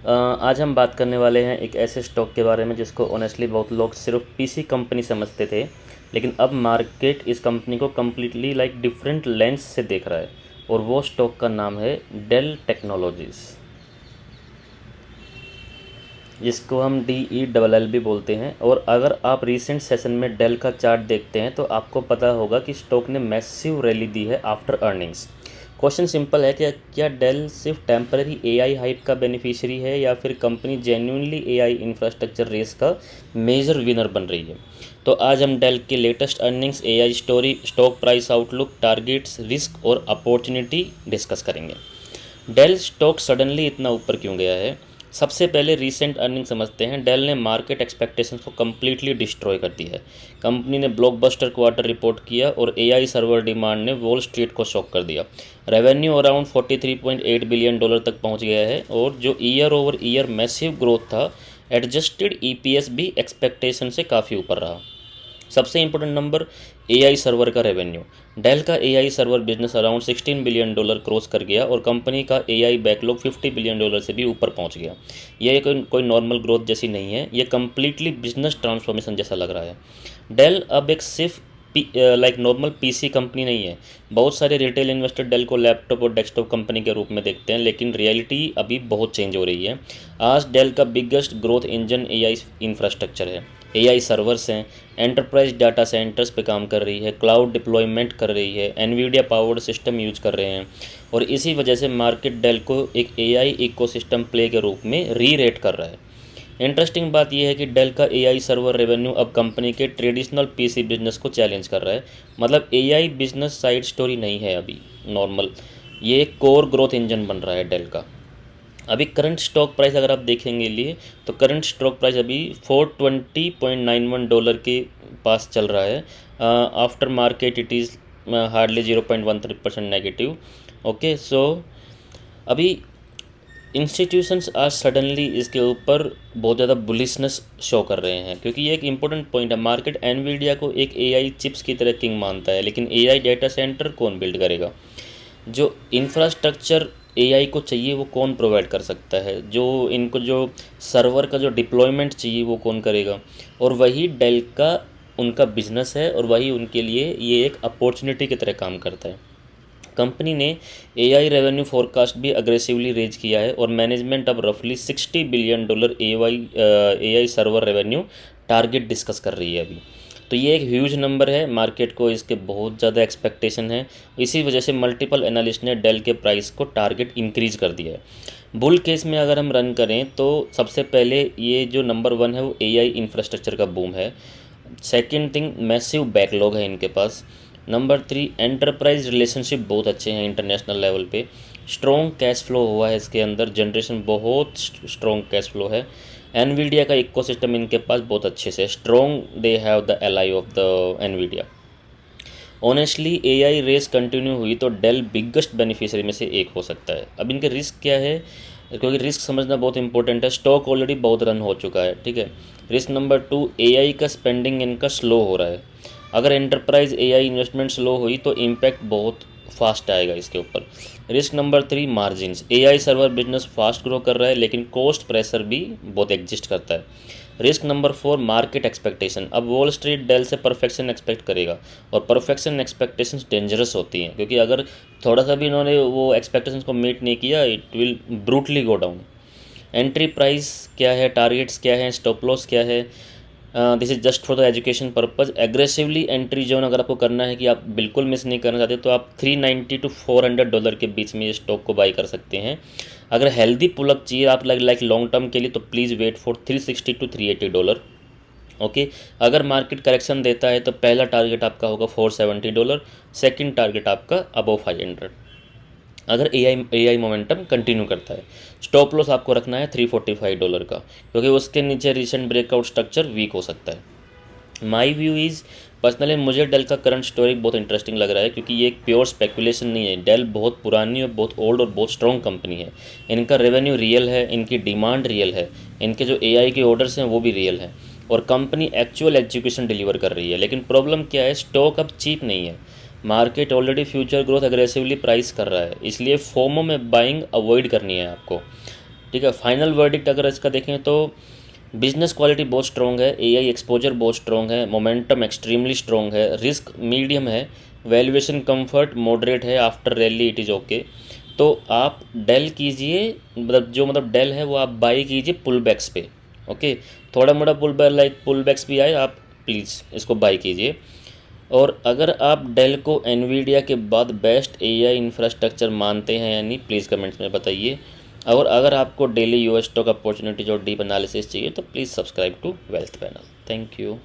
आज हम बात करने वाले हैं एक ऐसे स्टॉक के बारे में जिसको ऑनेस्टली बहुत लोग सिर्फ पीसी कंपनी समझते थे, लेकिन अब मार्केट इस कंपनी को कम्प्लीटली लाइक डिफरेंट लेंस से देख रहा है। और वो स्टॉक का नाम है डेल टेक्नोलॉजीज़, जिसको हम DELL भी बोलते हैं। और अगर आप रीसेंट सेशन में डेल का चार्ट देखते हैं तो आपको पता होगा कि स्टॉक ने मैसिव रैली दी है आफ्टर अर्निंग्स। क्वेश्चन सिंपल है कि क्या डेल सिर्फ टेम्पररी एआई हाइप का बेनिफिशियरी है या फिर company genuinely AI infrastructure race का मेजर विनर बन रही है। तो आज हम डेल के latest earnings, AI story, stock price outlook, targets, risk और अपॉर्चुनिटी डिस्कस करेंगे। डेल स्टॉक सडनली इतना ऊपर क्यों गया है? सबसे पहले रीसेंट अर्निंग समझते हैं। डेल ने मार्केट एक्सपेक्टेशंस को कम्प्लीटली डिस्ट्रॉय कर दिया है। कंपनी ने ब्लॉकबस्टर क्वार्टर रिपोर्ट किया और एआई सर्वर डिमांड ने वॉल स्ट्रीट को शॉक कर दिया। रेवेन्यू अराउंड $43.8 बिलियन तक पहुंच गया है और जो year over year massive growth था, एडजस्टेड ईपीएस भी एक्सपेक्टेशन से काफ़ी ऊपर रहा। सबसे इंपॉर्टेंट नंबर, एआई सर्वर का रेवेन्यू। डेल का AI server business around $16 billion cross कर गया और कंपनी का एआई बैकलॉग $50 बिलियन से भी ऊपर पहुंच गया। यह कोई नॉर्मल ग्रोथ जैसी नहीं है, ये कम्प्लीटली बिजनेस ट्रांसफॉर्मेशन जैसा लग रहा है। डेल अब एक सिर्फ लाइक नॉर्मल पीसी कंपनी नहीं है। बहुत सारे रिटेल इन्वेस्टर डेल को लैपटॉप और डेस्कटॉप कंपनी के रूप में देखते हैं, लेकिन रियलिटी अभी बहुत चेंज हो रही है। आज डेल का biggest growth engine AI infrastructure है। एआई सर्वर्स हैं, एंटरप्राइज डाटा सेंटर्स पे काम कर रही है, क्लाउड डिप्लॉयमेंट कर रही है, एनवीडिया पावर्ड सिस्टम यूज कर रहे हैं। और इसी वजह से मार्केट डेल को एक एआई इकोसिस्टम प्ले के रूप में री रेट कर रहा है। इंटरेस्टिंग बात यह है कि डेल का एआई सर्वर रेवेन्यू अब कंपनी के ट्रेडिशनल पीसी बिजनेस को चैलेंज कर रहा है। मतलब एआई बिजनेस साइड स्टोरी नहीं है अभी नॉर्मल, ये कोर ग्रोथ इंजन बन रहा है डेल का। अभी करंट स्टॉक प्राइस अगर आप देखेंगे लिए तो करंट स्टॉक प्राइस अभी $420.91 के पास चल रहा है। After market it is hardly 0.13% negative. Okay, so अभी इंस्टीट्यूशंस आज सडनली इसके ऊपर बहुत ज़्यादा बुलिशनेस शो कर रहे हैं, क्योंकि ये एक इंपॉर्टेंट पॉइंट है। मार्केट एनवीडिया को एक एआई चिप्स की तरह किंग मानता है, लेकिन एआई डेटा सेंटर कौन बिल्ड करेगा? जो इंफ्रास्ट्रक्चर एआई को चाहिए वो कौन प्रोवाइड कर सकता है? जो इनको जो सर्वर का जो डिप्लॉयमेंट चाहिए वो कौन करेगा? और वही डेल का उनका बिजनेस है और वही उनके लिए ये एक अपॉर्चुनिटी की तरह काम करता है। कंपनी ने एआई रेवेन्यू फोरकास्ट भी अग्रेसिवली रेज किया है और मैनेजमेंट अब रफली $60 billion AI server revenue target discuss कर रही है अभी। तो ये एक ह्यूज नंबर है, मार्केट को इसके बहुत ज़्यादा एक्सपेक्टेशन है। इसी वजह से मल्टीपल एनालिस्ट ने डेल के प्राइस को टारगेट इंक्रीज कर दिया है। बुल केस में अगर हम रन करें तो सबसे पहले ये जो नंबर 1 है वो एआई इंफ्रास्ट्रक्चर का बूम है। सेकेंड थिंग, मैसिव बैकलॉग है इनके पास। नंबर 3, एंटरप्राइज रिलेशनशिप बहुत अच्छे हैं इंटरनेशनल लेवल पे। स्ट्रॉन्ग कैश फ्लो हुआ है इसके अंदर, जनरेशन बहुत स्ट्रॉन्ग कैश फ्लो है। एनवीडिया का इकोसिस्टम इनके पास बहुत अच्छे से strong, they have the ally of the Nvidia. Honestly AI race continue हुई तो डेल बिगेस्ट बेनिफिशियरी में से एक हो सकता है। अब इनके रिस्क क्या है, क्योंकि रिस्क समझना बहुत इंपॉर्टेंट है। स्टॉक ऑलरेडी बहुत रन हो चुका है, ठीक है। रिस्क नंबर 2, एआई का स्पेंडिंग इनका स्लो हो रहा है। अगर एंटरप्राइज एआई इन्वेस्टमेंट स्लो हुई तो इम्पैक्ट बहुत फास्ट आएगा इसके ऊपर। Risk number 3, margins. AI server business fast grow कर रहा है लेकिन कॉस्ट प्रेशर भी बहुत एग्जिस्ट करता है। Risk number 4, market expectation. अब वॉल स्ट्रीट डेल से परफेक्शन एक्सपेक्ट करेगा और परफेक्शन एक्सपेक्टेशंस डेंजरस होती हैं, क्योंकि अगर थोड़ा सा भी इन्होंने वो एक्सपेक्टेशंस को मीट नहीं किया, it will brutally go down. Entry price क्या है, टारगेट्स क्या है, स्टॉप लॉस क्या है? This is just for the education purpose. Aggressively entry zone अगर आपको करना है कि आप बिल्कुल मिस नहीं करना चाहते तो आप $390 to $400 के बीच में ये स्टॉक को बाई कर सकते हैं। अगर हेल्दी पुलअप चाहिए आप लाइक लॉन्ग टर्म के लिए तो please wait for $360 to $380। Okay, अगर मार्केट करेक्शन देता है तो पहला टारगेट आपका होगा $470, सेकंड टारगेट आपका अबव 500 अगर एआई मोमेंटम कंटिन्यू करता है। स्टॉप लॉस आपको रखना है $345 का, क्योंकि उसके नीचे रिसेंट ब्रेकआउट स्ट्रक्चर वीक हो सकता है। माई व्यू इज़, पर्सनली मुझे डेल का करंट स्टोरी बहुत इंटरेस्टिंग लग रहा है, क्योंकि ये एक प्योर स्पेकुलेशन नहीं है। डेल बहुत पुरानी और बहुत ओल्ड और बहुत स्ट्रॉन्ग कंपनी है। इनका रेवेन्यू रियल है, इनकी डिमांड रियल है, इनके जो एआई के ऑर्डर्स हैं वो भी रियल हैं और कंपनी एक्चुअल एजुकेशन डिलीवर कर रही है। लेकिन प्रॉब्लम क्या है, स्टॉक अब चीप नहीं है। Market already future growth aggressively price कर रहा है, इसलिए फोमो में बाइंग अवॉइड करनी है आपको। ठीक है। फाइनल वर्डिक्ट अगर इसका देखें तो बिजनेस क्वालिटी बहुत स्ट्रॉन्ग है, एआई एक्सपोजर बहुत स्ट्रॉन्ग है, मोमेंटम एक्सट्रीमली स्ट्रॉन्ग है, रिस्क मीडियम है, वैल्यूएशन कंफर्ट मॉडरेट है, after rally it is okay. तो आप डेल कीजिए, मतलब डेल है वो आप बाई कीजिए पुल बैक्स पे। ओके, थोड़ा मोड़ा पुल बैक्स भी आए, आप प्लीज़ इसको बाई कीजिए। और अगर आप डेल को एनवीडिया के बाद बेस्ट एआई इंफ्रास्ट्रक्चर मानते हैं या नहीं, प्लीज़ कमेंट्स में बताइए। और अगर आपको डेली यूएस स्टॉक अपॉर्चुनिटीज और डीप एनालिसिस चाहिए तो please subscribe to wealth panel. Thank you.